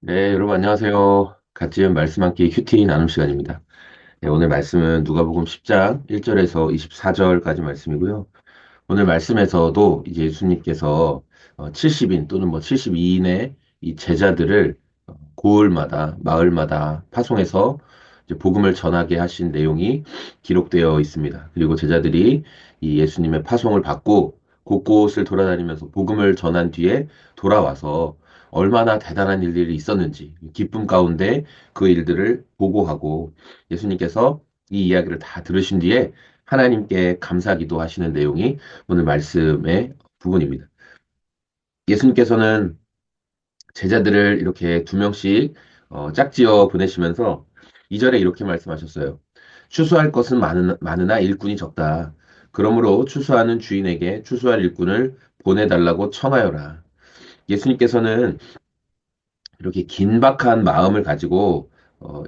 네, 여러분 안녕하세요. 같이 말씀 함께 큐티 나눔 시간입니다. 네, 오늘 말씀은 누가복음 10장 1절에서 24절까지 말씀이고요. 오늘 말씀에서도 이제 예수님께서 70인 또는 뭐 72인의 이 제자들을 고을마다 마을마다 파송해서 이제 복음을 전하게 하신 내용이 기록되어 있습니다. 그리고 제자들이 이 예수님의 파송을 받고 곳곳을 돌아다니면서 복음을 전한 뒤에 돌아와서 얼마나 대단한 일들이 있었는지 기쁨 가운데 그 일들을 보고하고 예수님께서 이 이야기를 다 들으신 뒤에 하나님께 감사기도 하시는 내용이 오늘 말씀의 부분입니다. 예수님께서는 제자들을 이렇게 두 명씩 짝지어 보내시면서 이절에 이렇게 말씀하셨어요. 추수할 것은 많으나 일꾼이 적다. 그러므로 추수하는 주인에게 추수할 일꾼을 보내달라고 청하여라. 예수님께서는 이렇게 긴박한 마음을 가지고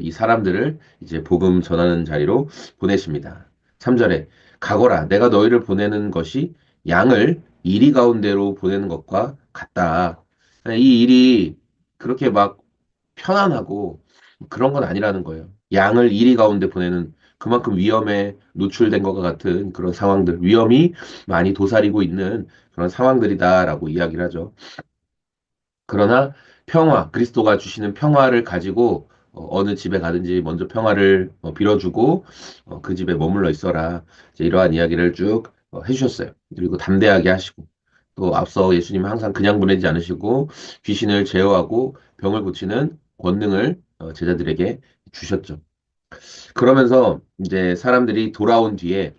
이 사람들을 이제 복음 전하는 자리로 보내십니다. 3절에 가거라 내가 너희를 보내는 것이 양을 이리 가운데로 보내는 것과 같다. 이 일이 그렇게 막 편안하고 그런 건 아니라는 거예요. 양을 이리 가운데 보내는 그만큼 위험에 노출된 것과 같은 그런 상황들, 위험이 많이 도사리고 있는 그런 상황들이다라고 이야기를 하죠. 그러나 평화, 그리스도가 주시는 평화를 가지고 어느 집에 가든지 먼저 평화를 빌어주고 그 집에 머물러 있어라. 이제 이러한 이야기를 쭉 해주셨어요. 그리고 담대하게 하시고 또 앞서 예수님은 항상 그냥 보내지 않으시고 귀신을 제어하고 병을 고치는 권능을 제자들에게 주셨죠. 그러면서 이제 사람들이 돌아온 뒤에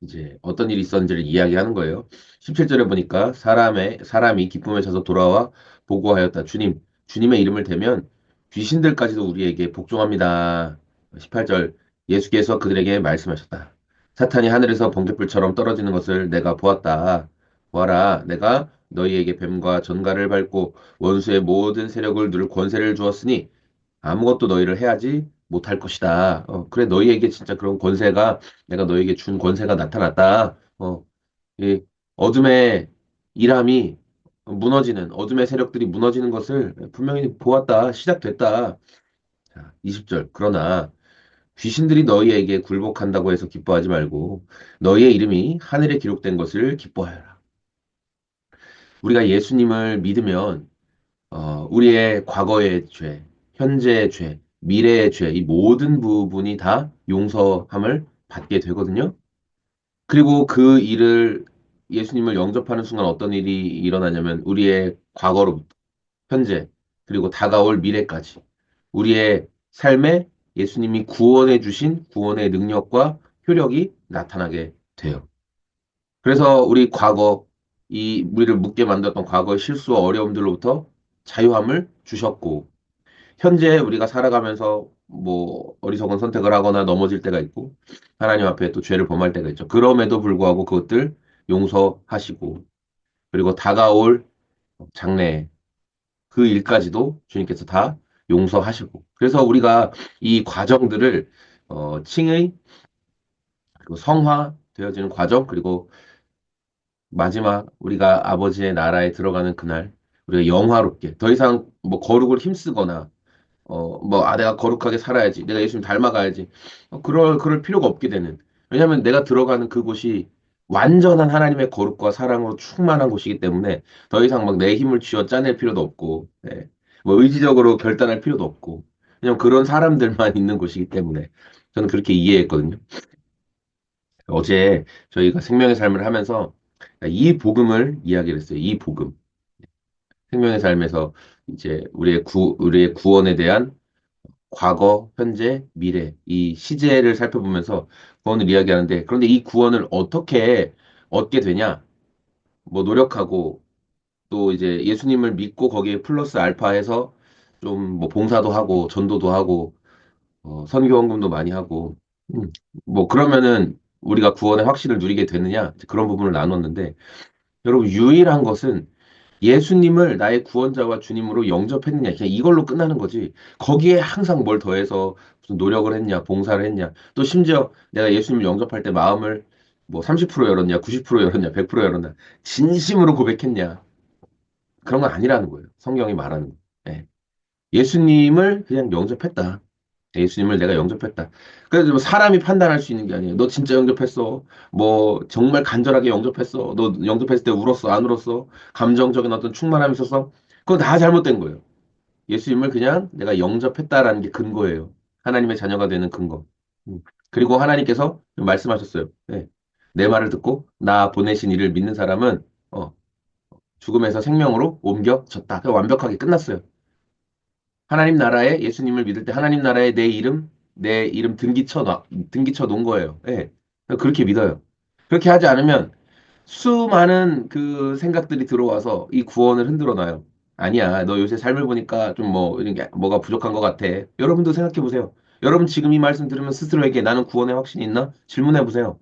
이제 어떤 일이 있었는지를 이야기하는 거예요. 17절에 보니까 사람이 기쁨에 차서 돌아와 보고하였다. 주님의 이름을 대면 귀신들까지도 우리에게 복종합니다. 18절, 예수께서 그들에게 말씀하셨다. 사탄이 하늘에서 번갯불처럼 떨어지는 것을 내가 보았다. 보아라, 내가 너희에게 뱀과 전갈을 밟고 원수의 모든 세력을 누를 권세를 주었으니 아무것도 너희를 해하지 못할 것이다. 그래, 너희에게 진짜 그런 권세가, 내가 너희에게 준 권세가 나타났다. 이 어둠의 일함이 어둠의 세력들이 무너지는 것을 분명히 보았다. 시작됐다. 자, 20절. 그러나 귀신들이 너희에게 굴복한다고 해서 기뻐하지 말고 너희의 이름이 하늘에 기록된 것을 기뻐하여라. 우리가 예수님을 믿으면 우리의 과거의 죄, 현재의 죄, 미래의 죄, 이 모든 부분이 다 용서함을 받게 되거든요. 그리고 그 일을 예수님을 영접하는 순간 어떤 일이 일어나냐면 우리의 과거로부터 현재, 그리고 다가올 미래까지 우리의 삶에 예수님이 구원해 주신 구원의 능력과 효력이 나타나게 돼요. 그래서 우리 과거, 이 우리를 묻게 만들었던 과거의 실수와 어려움들로부터 자유함을 주셨고, 현재 우리가 살아가면서 뭐 어리석은 선택을 하거나 넘어질 때가 있고, 하나님 앞에 또 죄를 범할 때가 있죠. 그럼에도 불구하고 그것들 용서하시고, 그리고 다가올 장래, 그 일까지도 주님께서 다 용서하시고. 그래서 우리가 이 과정들을, 칭의, 그리고 성화 되어지는 과정, 그리고 마지막 우리가 아버지의 나라에 들어가는 그날 우리가 영화롭게 더 이상 뭐 거룩을 힘쓰거나 뭐 내가 거룩하게 살아야지 내가 예수님 닮아가야지 그럴 필요가 없게 되는 왜냐하면 내가 들어가는 그곳이 완전한 하나님의 거룩과 사랑으로 충만한 곳이기 때문에 더 이상 막 내 힘을 쥐어 짜낼 필요도 없고 뭐 의지적으로 결단할 필요도 없고 그냥 그런 사람들만 있는 곳이기 때문에 저는 그렇게 이해했거든요. 어제 저희가 생명의 삶을 하면서 이 복음을 이야기를 했어요. 이 복음. 생명의 삶에서 이제 우리의 구원에 대한 과거, 현재, 미래, 이 시제를 살펴보면서 구원을 이야기하는데, 그런데 이 구원을 어떻게 얻게 되냐? 뭐 노력하고, 또 이제 예수님을 믿고 거기에 플러스 알파 해서 좀 뭐 봉사도 하고, 전도도 하고, 선교헌금도 많이 하고, 음, 뭐 그러면은 우리가 구원의 확신을 누리게 되느냐? 그런 부분을 나눴는데, 여러분 유일한 것은 예수님을 나의 구원자와 주님으로 영접했느냐. 그냥 이걸로 끝나는 거지. 거기에 항상 뭘 더해서 무슨 노력을 했냐, 봉사를 했냐. 또 심지어 내가 예수님을 영접할 때 마음을 뭐 30% 열었냐, 90% 열었냐, 100% 열었냐. 진심으로 고백했냐. 그런 건 아니라는 거예요. 성경이 말하는 거. 예. 예수님을 그냥 영접했다. 예수님을 내가 영접했다. 그래서 뭐 사람이 판단할 수 있는 게 아니에요. 너 진짜 영접했어. 뭐 정말 간절하게 영접했어. 너 영접했을 때 울었어, 안 울었어? 감정적인 어떤 충만함이 있었어? 그거 다 잘못된 거예요. 예수님을 그냥 내가 영접했다라는 게 근거예요. 하나님의 자녀가 되는 근거. 음. 그리고 하나님께서 말씀하셨어요. 네. 내 말을 듣고 나 보내신 이를 믿는 사람은 어, 죽음에서 생명으로 옮겨졌다. 완벽하게 끝났어요. 하나님 나라에 예수님을 믿을 때 하나님 나라에 내 이름 등기쳐 놓은 거예요. 예. 그렇게 믿어요. 그렇게 하지 않으면 수많은 그 생각들이 들어와서 이 구원을 흔들어 놔요. 아니야, 너 요새 삶을 보니까 좀 뭐, 이런 게 뭐가 부족한 것 같아. 여러분도 생각해 보세요. 여러분 지금 이 말씀 들으면 스스로에게 나는 구원의 확신이 있나? 질문해 보세요.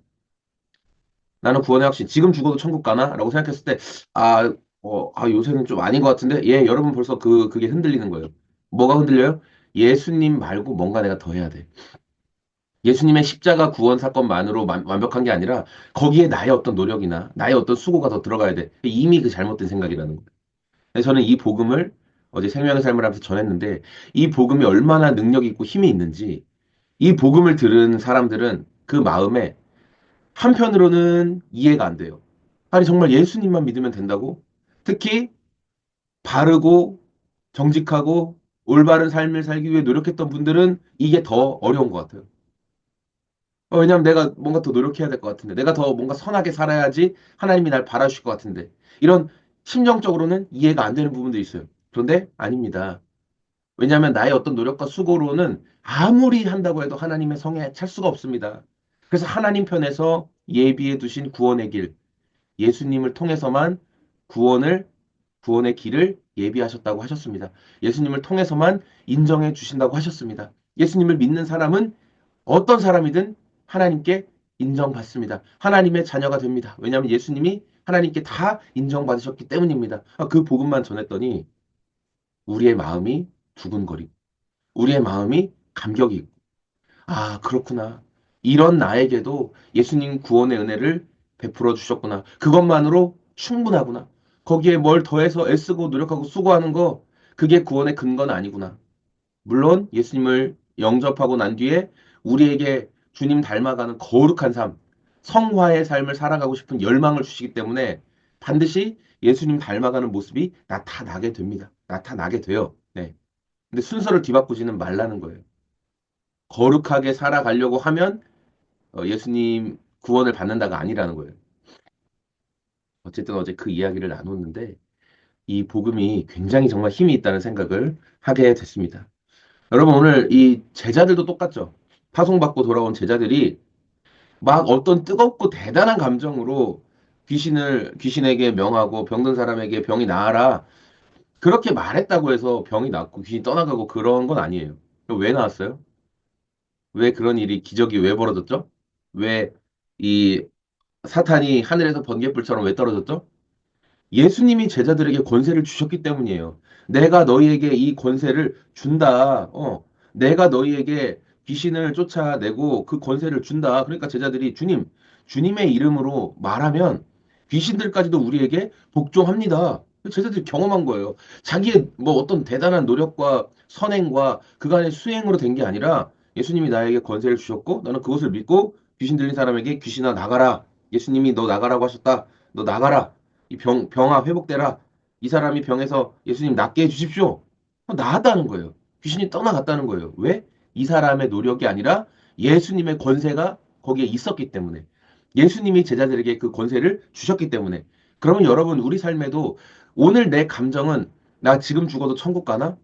나는 구원의 확신, 지금 죽어도 천국 가나? 라고 생각했을 때, 요새는 좀 아닌 것 같은데? 예, 여러분 벌써 그게 흔들리는 거예요. 뭐가 흔들려요? 예수님 말고 뭔가 내가 더 해야 돼. 예수님의 십자가 구원 사건만으로 완벽한 게 아니라 거기에 나의 어떤 노력이나 나의 어떤 수고가 더 들어가야 돼. 이미 그 잘못된 생각이라는 거예요. 그래서 저는 이 복음을 어제 생명의 삶을 하면서 전했는데 이 복음이 얼마나 능력이 있고 힘이 있는지 이 복음을 들은 사람들은 그 마음에 한편으로는 이해가 안 돼요. 아니, 정말 예수님만 믿으면 된다고? 특히 바르고 정직하고 올바른 삶을 살기 위해 노력했던 분들은 이게 더 어려운 것 같아요. 왜냐면 내가 뭔가 더 노력해야 될 것 같은데, 내가 더 뭔가 선하게 살아야지 하나님이 날 바라주실 것 같은데, 이런 심정적으로는 이해가 안 되는 부분도 있어요. 그런데 아닙니다. 왜냐하면 나의 어떤 노력과 수고로는 아무리 한다고 해도 하나님의 성에 찰 수가 없습니다. 그래서 하나님 편에서 예비해 두신 구원의 길, 예수님을 통해서만 구원을, 구원의 길을 예비하셨다고 하셨습니다. 예수님을 통해서만 인정해 주신다고 하셨습니다. 예수님을 믿는 사람은 어떤 사람이든 하나님께 인정받습니다. 하나님의 자녀가 됩니다. 왜냐하면 예수님이 하나님께 다 인정받으셨기 때문입니다. 그 복음만 전했더니 우리의 마음이 두근거리고 우리의 마음이 감격이 있고 그렇구나. 이런 나에게도 예수님 구원의 은혜를 베풀어 주셨구나. 그것만으로 충분하구나. 거기에 뭘 더해서 애쓰고 노력하고 수고하는 거 그게 구원의 근거는 아니구나. 물론 예수님을 영접하고 난 뒤에 우리에게 주님 닮아가는 거룩한 삶, 성화의 삶을 살아가고 싶은 열망을 주시기 때문에 반드시 예수님 닮아가는 모습이 나타나게 됩니다. 나타나게 돼요. 네. 근데 순서를 뒤바꾸지는 말라는 거예요. 거룩하게 살아가려고 하면 예수님 구원을 받는다가 아니라는 거예요. 어쨌든 어제 그 이야기를 나눴는데 이 복음이 굉장히 정말 힘이 있다는 생각을 하게 됐습니다. 여러분 오늘 이 제자들도 똑같죠. 파송받고 돌아온 제자들이 막 어떤 뜨겁고 대단한 감정으로 귀신에게 명하고 병든 사람에게 병이 나아라 그렇게 말했다고 해서 병이 낫고 귀신이 떠나가고 그런 건 아니에요. 왜 나왔어요? 왜 그런 일이 기적이 왜 벌어졌죠? 왜 이 사탄이 하늘에서 번개불처럼 왜 떨어졌죠? 예수님이 제자들에게 권세를 주셨기 때문이에요. 내가 너희에게 이 권세를 준다. 내가 너희에게 귀신을 쫓아내고 그 권세를 준다. 그러니까 제자들이 주님의 이름으로 말하면 귀신들까지도 우리에게 복종합니다. 제자들이 경험한 거예요. 자기의 뭐 어떤 대단한 노력과 선행과 그간의 수행으로 된 게 아니라 예수님이 나에게 권세를 주셨고 나는 그것을 믿고 귀신 들린 사람에게 귀신아 나가라. 예수님이 너 나가라고 하셨다. 너 나가라. 이 병아 회복되라. 이 사람이 병에서 예수님 낫게 해주십시오. 나았다는 거예요. 귀신이 떠나갔다는 거예요. 왜? 이 사람의 노력이 아니라 예수님의 권세가 거기에 있었기 때문에. 예수님이 제자들에게 그 권세를 주셨기 때문에. 그러면 여러분, 우리 삶에도 오늘 내 감정은 나 지금 죽어도 천국 가나?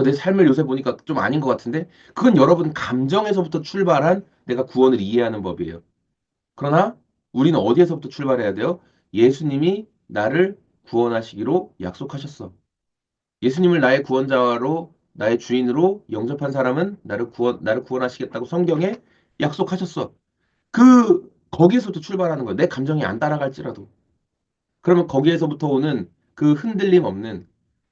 내 삶을 요새 보니까 좀 아닌 것 같은데? 그건 여러분 감정에서부터 출발한 내가 구원을 이해하는 법이에요. 그러나 우리는 어디에서부터 출발해야 돼요? 예수님이 나를 구원하시기로 약속하셨어. 예수님을 나의 구원자로, 나의 주인으로 영접한 사람은 나를 구원하시겠다고 성경에 약속하셨어. 거기에서부터 출발하는 거야. 내 감정이 안 따라갈지라도. 그러면 거기에서부터 오는 그 흔들림 없는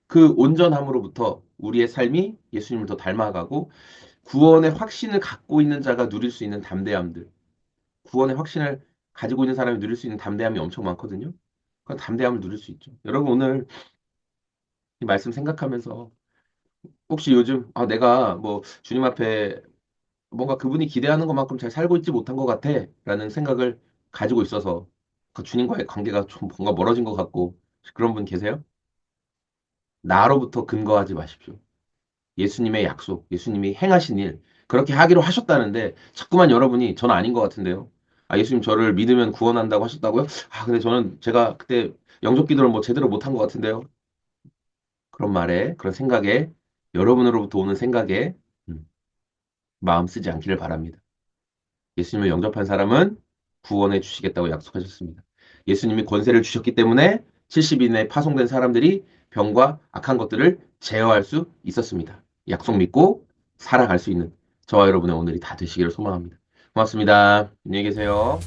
그 온전함으로부터 우리의 삶이 예수님을 더 닮아가고 구원의 확신을 갖고 있는 자가 누릴 수 있는 담대함들. 구원의 확신을 가지고 있는 사람이 누릴 수 있는 담대함이 엄청 많거든요. 그 담대함을 누릴 수 있죠. 여러분 오늘 이 말씀 생각하면서 혹시 요즘 내가 뭐 주님 앞에 뭔가 그분이 기대하는 것만큼 잘 살고 있지 못한 것 같아 라는 생각을 가지고 있어서 그 주님과의 관계가 좀 뭔가 멀어진 것 같고 그런 분 계세요? 나로부터 근거하지 마십시오. 예수님의 약속, 예수님이 행하신 일, 그렇게 하기로 하셨다는데 자꾸만 여러분이 저는 아닌 것 같은데요. 예수님 저를 믿으면 구원한다고 하셨다고요? 근데 저는 제가 그때 영접 기도를 뭐 제대로 못한 것 같은데요. 그런 말에, 그런 생각에, 여러분으로부터 오는 생각에 음, 마음 쓰지 않기를 바랍니다. 예수님을 영접한 사람은 구원해 주시겠다고 약속하셨습니다. 예수님이 권세를 주셨기 때문에 70인 내 파송된 사람들이 병과 악한 것들을 제어할 수 있었습니다. 약속 믿고 살아갈 수 있는 저와 여러분의 오늘이 다 되시기를 소망합니다. 고맙습니다. 안녕히 계세요.